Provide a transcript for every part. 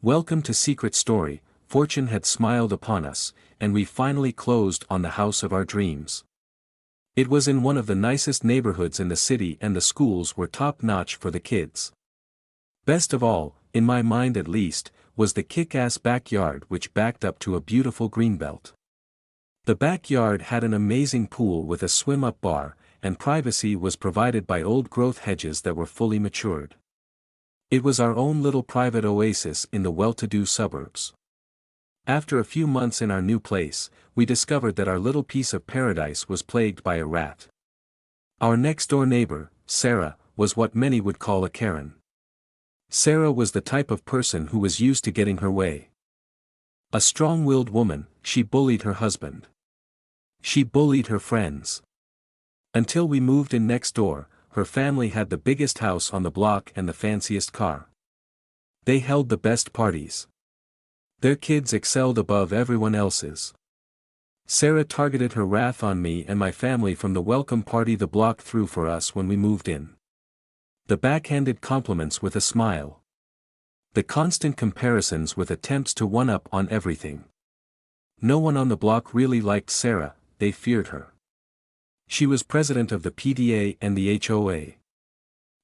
Welcome to Secret Story. Fortune had smiled upon us, and we finally closed on the house of our dreams. It was in one of the nicest neighborhoods in the city and the schools were top-notch for the kids. Best of all, in my mind at least, was the kick-ass backyard which backed up to a beautiful greenbelt. The backyard had an amazing pool with a swim-up bar, and privacy was provided by old-growth hedges that were fully matured. It was our own little private oasis in the well-to-do suburbs. After a few months in our new place, we discovered that our little piece of paradise was plagued by a rat. Our next-door neighbor, Sarah, was what many would call a Karen. Sarah was the type of person who was used to getting her way. A strong-willed woman, she bullied her husband. She bullied her friends. Until we moved in next door, her family had the biggest house on the block and the fanciest car. They held the best parties. Their kids excelled above everyone else's. Sarah targeted her wrath on me and my family from the welcome party the block threw for us when we moved in. The backhanded compliments with a smile. The constant comparisons with attempts to one-up on everything. No one on the block really liked Sarah, they feared her. She was president of the PDA and the HOA.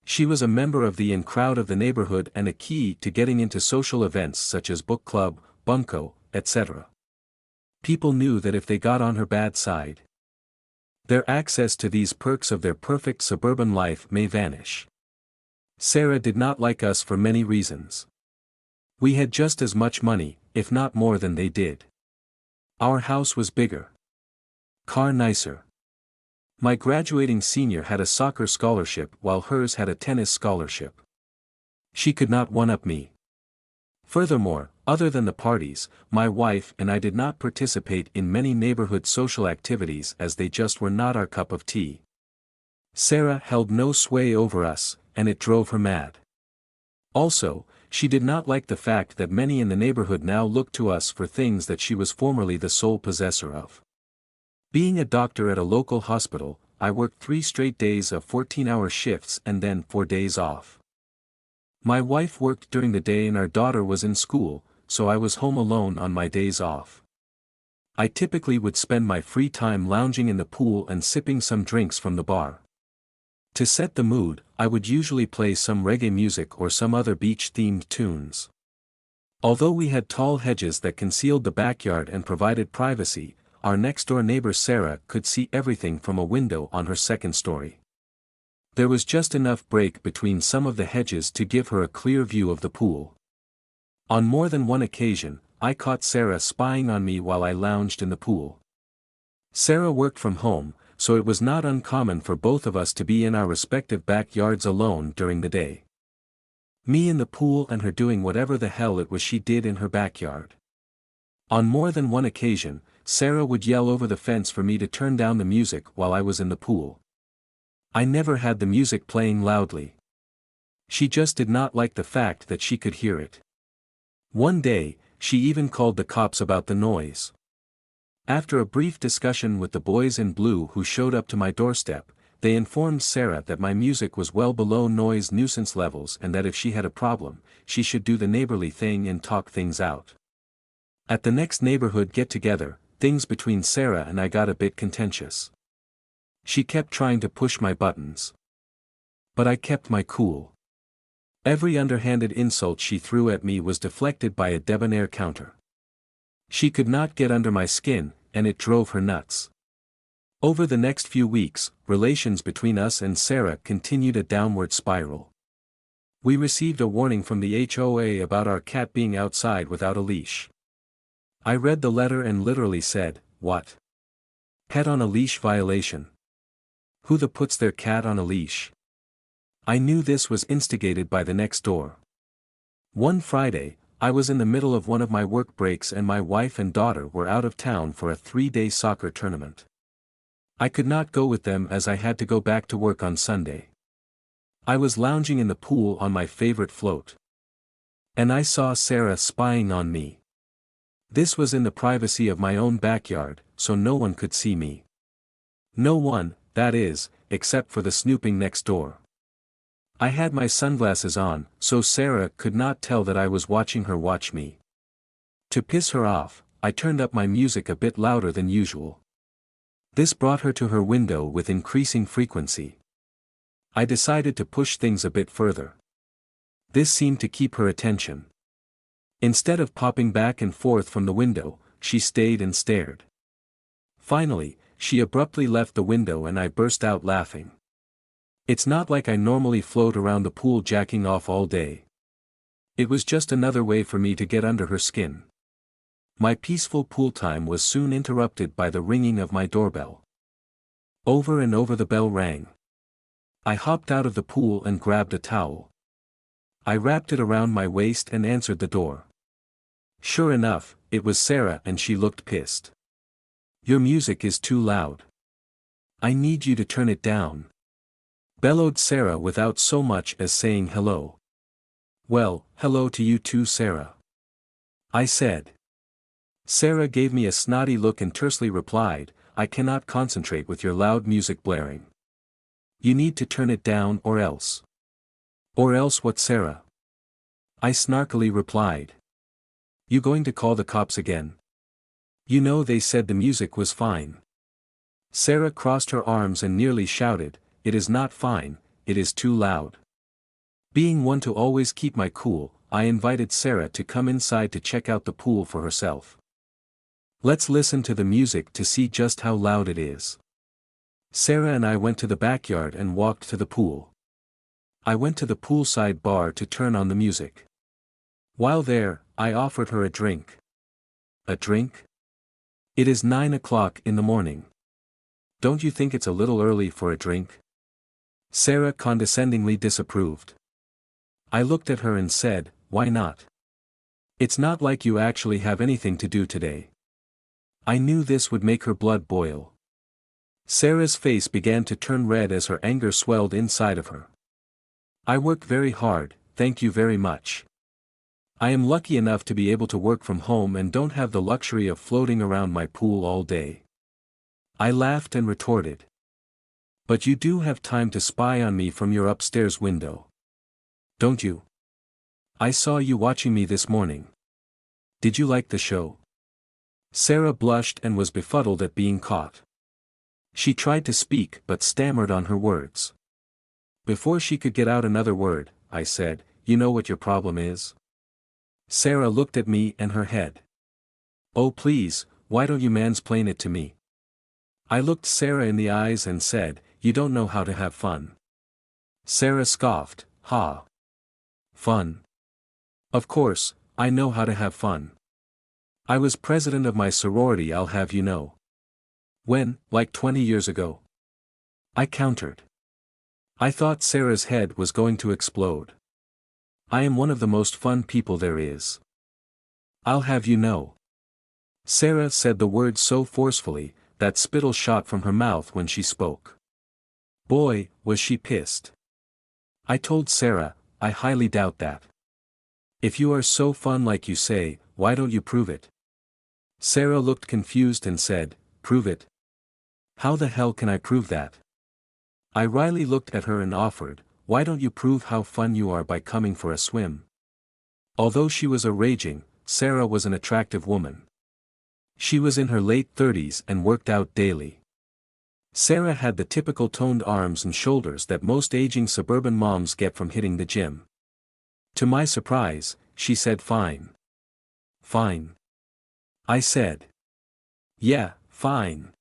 She was a member of the in crowd of the neighborhood and a key to getting into social events such as book club, bunco, etc. People knew that if they got on her bad side, their access to these perks of their perfect suburban life may vanish. Sarah did not like us for many reasons. We had just as much money, if not more than they did. Our house was bigger. Car nicer. My graduating senior had a soccer scholarship while hers had a tennis scholarship. She could not one-up me. Furthermore, other than the parties, my wife and I did not participate in many neighborhood social activities as they just were not our cup of tea. Sarah held no sway over us, and it drove her mad. Also, she did not like the fact that many in the neighborhood now looked to us for things that she was formerly the sole possessor of. Being a doctor at a local hospital, I worked 3 straight days of 14-hour shifts and then 4 days off. My wife worked during the day and our daughter was in school, so I was home alone on my days off. I typically would spend my free time lounging in the pool and sipping some drinks from the bar. To set the mood, I would usually play some reggae music or some other beach-themed tunes. Although we had tall hedges that concealed the backyard and provided privacy, our next-door neighbor Sarah could see everything from a window on her second story. There was just enough break between some of the hedges to give her a clear view of the pool. On more than one occasion, I caught Sarah spying on me while I lounged in the pool. Sarah worked from home, so it was not uncommon for both of us to be in our respective backyards alone during the day. Me in the pool and her doing whatever the hell it was she did in her backyard. On more than one occasion, Sarah would yell over the fence for me to turn down the music while I was in the pool. I never had the music playing loudly. She just did not like the fact that she could hear it. One day, she even called the cops about the noise. After a brief discussion with the boys in blue who showed up to my doorstep, they informed Sarah that my music was well below noise nuisance levels and that if she had a problem, she should do the neighborly thing and talk things out. At the next neighborhood get-together, things between Sarah and I got a bit contentious. She kept trying to push my buttons. But I kept my cool. Every underhanded insult she threw at me was deflected by a debonair counter. She could not get under my skin, and it drove her nuts. Over the next few weeks, relations between us and Sarah continued a downward spiral. We received a warning from the HOA about our cat being outside without a leash. I read the letter and literally said, "What? Pet on a leash violation? Who the puts their cat on a leash?" I knew this was instigated by the next door. One Friday, I was in the middle of one of my work breaks and my wife and daughter were out of town for a 3-day soccer tournament. I could not go with them as I had to go back to work on Sunday. I was lounging in the pool on my favorite float. And I saw Sarah spying on me. This was in the privacy of my own backyard, so no one could see me. No one, that is, except for the snooping next door. I had my sunglasses on, so Sarah could not tell that I was watching her watch me. To piss her off, I turned up my music a bit louder than usual. This brought her to her window with increasing frequency. I decided to push things a bit further. This seemed to keep her attention. Instead of popping back and forth from the window, she stayed and stared. Finally, she abruptly left the window and I burst out laughing. It's not like I normally float around the pool jacking off all day. It was just another way for me to get under her skin. My peaceful pool time was soon interrupted by the ringing of my doorbell. Over and over the bell rang. I hopped out of the pool and grabbed a towel. I wrapped it around my waist and answered the door. Sure enough, it was Sarah and she looked pissed. "Your music is too loud. I need you to turn it down," bellowed Sarah without so much as saying hello. "Well, hello to you too, Sarah," I said. Sarah gave me a snotty look and tersely replied, "I cannot concentrate with your loud music blaring. You need to turn it down or else." "Or else what, Sarah?" I snarkily replied. "You going to call the cops again? You know they said the music was fine." Sarah crossed her arms and nearly shouted, "It is not fine, it is too loud." Being one to always keep my cool, I invited Sarah to come inside to check out the pool for herself. "Let's listen to the music to see just how loud it is." Sarah and I went to the backyard and walked to the pool. I went to the poolside bar to turn on the music. While there, I offered her a drink. "A drink? It is 9 o'clock in the morning. Don't you think it's a little early for a drink?" Sarah condescendingly disapproved. I looked at her and said, "Why not? It's not like you actually have anything to do today." I knew this would make her blood boil. Sarah's face began to turn red as her anger swelled inside of her. "I work very hard, thank you very much. I am lucky enough to be able to work from home and don't have the luxury of floating around my pool all day." I laughed and retorted. "But you do have time to spy on me from your upstairs window. Don't you? I saw you watching me this morning. Did you like the show?" Sarah blushed and was befuddled at being caught. She tried to speak but stammered on her words. Before she could get out another word, I said, "You know what your problem is?" Sarah looked at me and her head. "Oh please, why don't you mansplain it to me?" I looked Sarah in the eyes and said, "You don't know how to have fun." Sarah scoffed, "Ha! Fun? Of course, I know how to have fun. I was president of my sorority, I'll have you know." "When, like 20 years ago?" I countered. I thought Sarah's head was going to explode. "I am one of the most fun people there is. I'll have you know." Sarah said the words so forcefully, that spittle shot from her mouth when she spoke. Boy, was she pissed. I told Sarah, "I highly doubt that. If you are so fun like you say, why don't you prove it?" Sarah looked confused and said, "Prove it? How the hell can I prove that?" I wryly looked at her and offered, "Why don't you prove how fun you are by coming for a swim?" Although she was a raging, Sarah was an attractive woman. She was in her late 30s and worked out daily. Sarah had the typical toned arms and shoulders that most aging suburban moms get from hitting the gym. To my surprise, she said fine. "Fine?" I said. "Yeah, fine.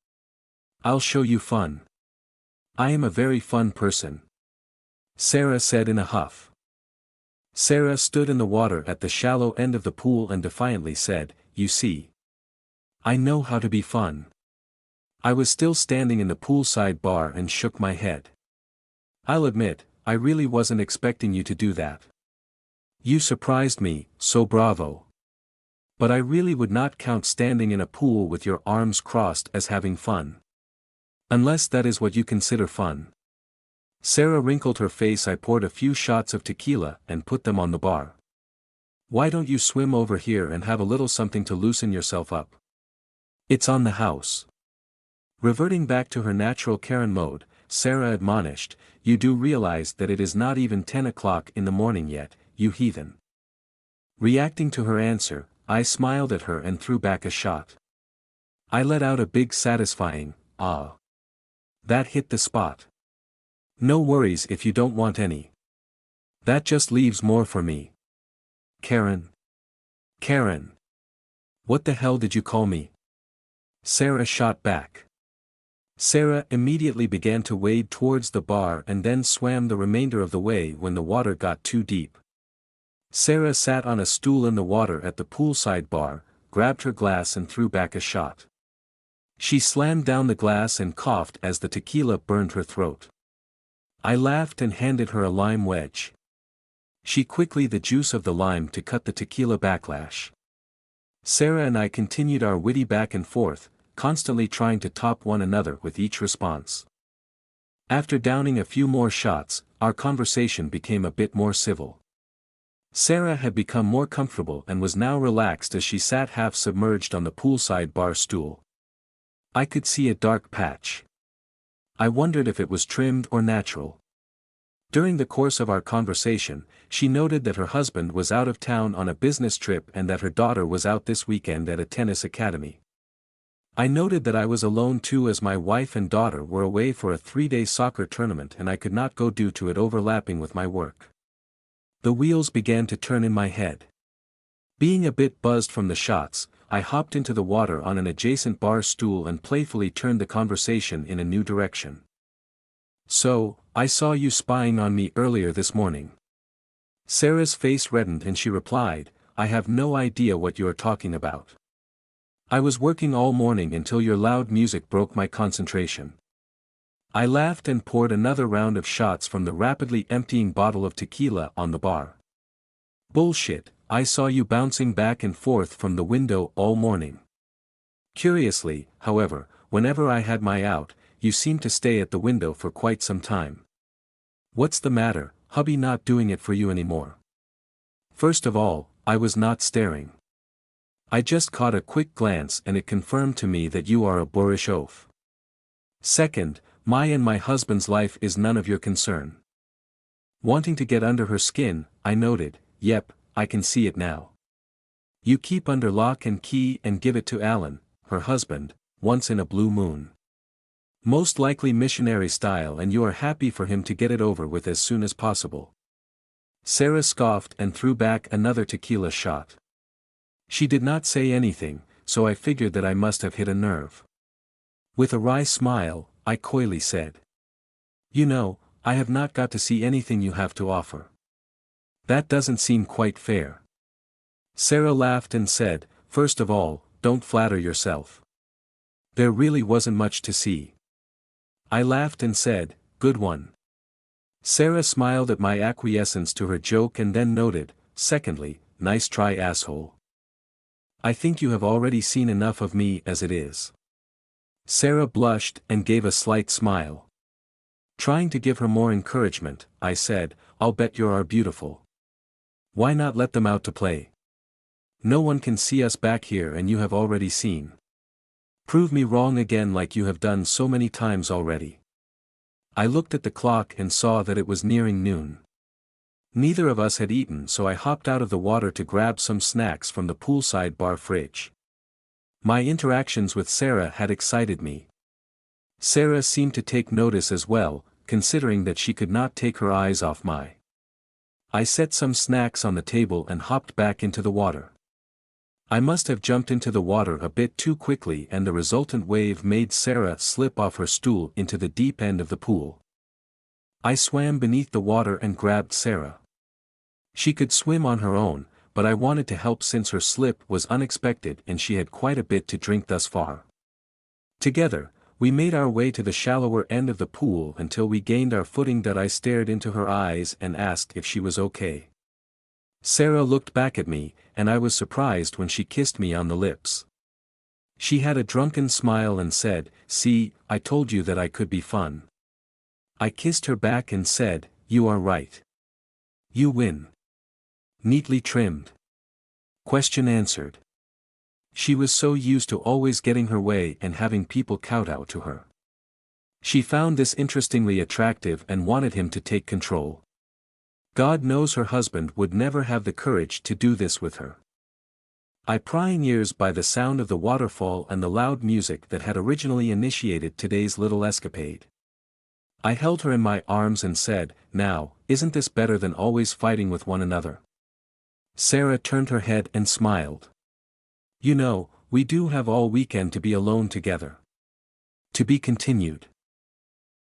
I'll show you fun. I am a very fun person," Sarah said in a huff. Sarah stood in the water at the shallow end of the pool and defiantly said, "You see. I know how to be fun." I was still standing in the poolside bar and shook my head. "I'll admit, I really wasn't expecting you to do that. You surprised me, so bravo. But I really would not count standing in a pool with your arms crossed as having fun. Unless that is what you consider fun." Sarah wrinkled her face. I poured a few shots of tequila and put them on the bar. "Why don't you swim over here and have a little something to loosen yourself up? It's on the house." Reverting back to her natural Karen mode, Sarah admonished, "You do realize that it is not even 10 o'clock in the morning yet, you heathen." Reacting to her answer, I smiled at her and threw back a shot. I let out a big satisfying, "Ah." That hit the spot. "No worries if you don't want any. That just leaves more for me." "Karen." "Karen. What the hell did you call me?" Sarah shot back. Sarah immediately began to wade towards the bar and then swam the remainder of the way when the water got too deep. Sarah sat on a stool in the water at the poolside bar, grabbed her glass and threw back a shot. She slammed down the glass and coughed as the tequila burned her throat. I laughed and handed her a lime wedge. She quickly the juice of the lime to cut the tequila backlash. Sarah and I continued our witty back and forth, constantly trying to top one another with each response. After downing a few more shots, our conversation became a bit more civil. Sarah had become more comfortable and was now relaxed as she sat half submerged on the poolside bar stool. I could see a dark patch. I wondered if it was trimmed or natural. During the course of our conversation, she noted that her husband was out of town on a business trip and that her daughter was out this weekend at a tennis academy. I noted that I was alone too, as my wife and daughter were away for a 3-day soccer tournament and I could not go due to it overlapping with my work. The wheels began to turn in my head. Being a bit buzzed from the shots, I hopped into the water on an adjacent bar stool and playfully turned the conversation in a new direction. "So, I saw you spying on me earlier this morning." Sarah's face reddened and she replied, "I have no idea what you are talking about. I was working all morning until your loud music broke my concentration." I laughed and poured another round of shots from the rapidly emptying bottle of tequila on the bar. "Bullshit, I saw you bouncing back and forth from the window all morning. Curiously, however, whenever I had my out, you seemed to stay at the window for quite some time. What's the matter, hubby not doing it for you anymore?" "First of all, I was not staring. I just caught a quick glance and it confirmed to me that you are a boorish oaf. Second, my and my husband's life is none of your concern." Wanting to get under her skin, I noted, "Yep, I can see it now. You keep under lock and key and give it to Alan, her husband, once in a blue moon. Most likely missionary style, and you are happy for him to get it over with as soon as possible." Sarah scoffed and threw back another tequila shot. She did not say anything, so I figured that I must have hit a nerve. With a wry smile, I coyly said, "You know, I have not got to see anything you have to offer. That doesn't seem quite fair." Sarah laughed and said, "First of all, don't flatter yourself. There really wasn't much to see." I laughed and said, "Good one." Sarah smiled at my acquiescence to her joke and then noted, "Secondly, nice try, asshole. I think you have already seen enough of me as it is." Sarah blushed and gave a slight smile. Trying to give her more encouragement, I said, "I'll bet you are beautiful. Why not let them out to play? No one can see us back here and you have already seen. Prove me wrong again like you have done so many times already." I looked at the clock and saw that it was nearing noon. Neither of us had eaten, so I hopped out of the water to grab some snacks from the poolside bar fridge. My interactions with Sarah had excited me. Sarah seemed to take notice as well, considering that she could not take her eyes off my. I set some snacks on the table and hopped back into the water. I must have jumped into the water a bit too quickly and the resultant wave made Sarah slip off her stool into the deep end of the pool. I swam beneath the water and grabbed Sarah. She could swim on her own, but I wanted to help since her slip was unexpected and she had quite a bit to drink thus far. Together, we made our way to the shallower end of the pool until we gained our footing that I stared into her eyes and asked if she was okay. Sarah looked back at me, and I was surprised when she kissed me on the lips. She had a drunken smile and said, "See, I told you that I could be fun." I kissed her back and said, "You are right. You win. Neatly trimmed. Question answered." She was so used to always getting her way and having people kowtow to her. She found this interestingly attractive and wanted him to take control. God knows her husband would never have the courage to do this with her. I prying ears by the sound of the waterfall and the loud music that had originally initiated today's little escapade. I held her in my arms and said, "Now, isn't this better than always fighting with one another?" Sarah turned her head and smiled. "You know, we do have all weekend to be alone together." To be continued.